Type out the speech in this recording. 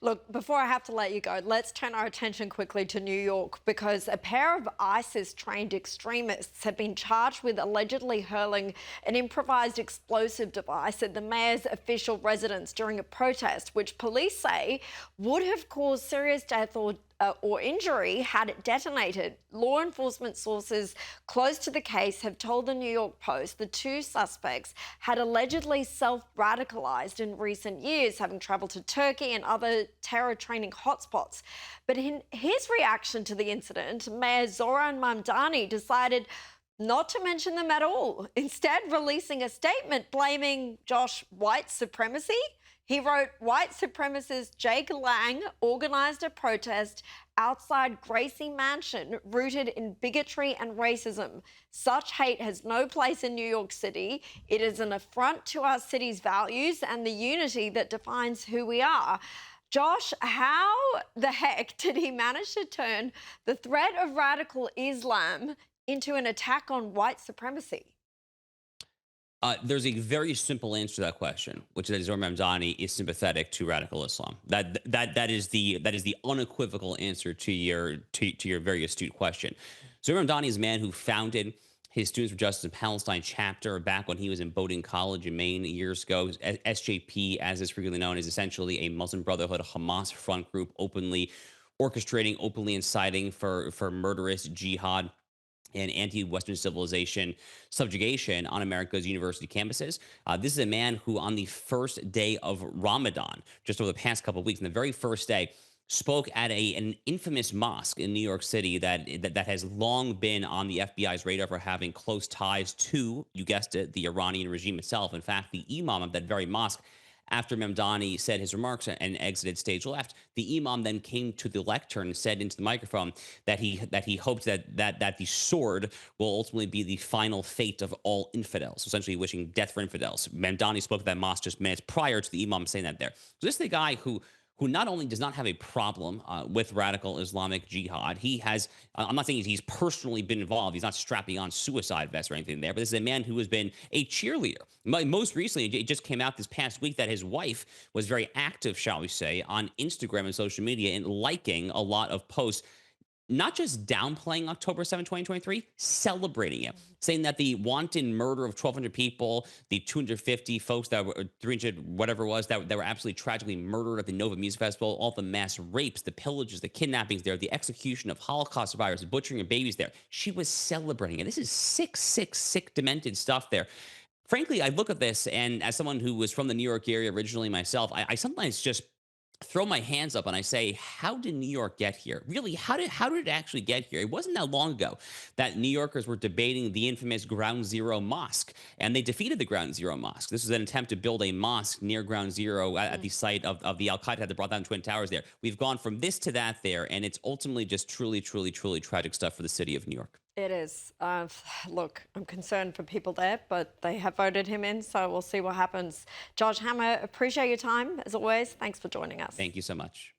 Look, before I have to let you go, let's turn our attention quickly to New York because a pair of ISIS-trained extremists have been charged with allegedly hurling an improvised explosive device at the mayor's official residence during a protest, which police say would have caused serious death or injury had it detonated. Law enforcement sources close to the case have told the New York Post the two suspects had allegedly self-radicalized in recent years, having traveled to Turkey and other terror training hotspots. But in his reaction to the incident, Mayor Zohran Mamdani decided not to mention them at all, instead releasing a statement blaming Josh white supremacy. He wrote, "White supremacist Jake Lang organized a protest outside Gracie Mansion rooted in bigotry and racism. Such hate has no place in New York City. It is an affront to our city's values and the unity that defines who we are." Josh, how the heck did he manage to turn the threat of radical Islam into an attack on white supremacy? There's a very simple answer to that question, which is that Zohran Mamdani is sympathetic to radical Islam. That is the unequivocal answer to your very astute question. Zohran Mamdani is a man who founded his Students for Justice in Palestine chapter back when he was in Bowdoin College in Maine years ago. SJP, as is frequently known, is essentially a Muslim Brotherhood Hamas front group, openly orchestrating, openly inciting for murderous jihad and anti-Western civilization subjugation on America's university campuses. This is a man who, on the first day of Ramadan, just over the past couple of weeks, on the very first day, spoke at an infamous mosque in New York City that has long been on the FBI's radar for having close ties to, you guessed it, the Iranian regime itself. In fact, the imam of that very mosque, after Mamdani said his remarks and exited stage left, the imam then came to the lectern and said into the microphone that he hoped that the sword will ultimately be the final fate of all infidels, essentially wishing death for infidels. Mamdani spoke at that mosque just minutes prior to the imam saying that there. So this is the guy who not only does not have a problem with radical Islamic jihad, he has, I'm not saying he's personally been involved. He's not strapping on suicide vests or anything there, but this is a man who has been a cheerleader. Most recently, it just came out this past week that his wife was very active, shall we say, on Instagram and social media and liking a lot of posts, not just downplaying October 7th, 2023, celebrating it, saying that the wanton murder of 1,200 people, the 250 folks that were 300, whatever it was, that were absolutely tragically murdered at the Nova Music Festival, all the mass rapes, the pillages, the kidnappings there, the execution of Holocaust survivors, the butchering of babies there. She was celebrating it. This is sick, demented stuff there. Frankly, I look at this, and as someone who was from the New York area originally myself, I sometimes just throw my hands up and I say, how did New York get here? Really, how did it actually get here? It wasn't that long ago that New Yorkers were debating the infamous Ground Zero Mosque, and they defeated the Ground Zero Mosque. This was an attempt to build a mosque near Ground Zero at the site of the Al Qaeda that brought down Twin Towers there. We've gone from this to that there, and it's ultimately just truly tragic stuff for the city of New York. It is. Look, I'm concerned for people there, but they have voted him in, so we'll see what happens. Josh Hammer, appreciate your time, as always. Thanks for joining us. Thank you so much.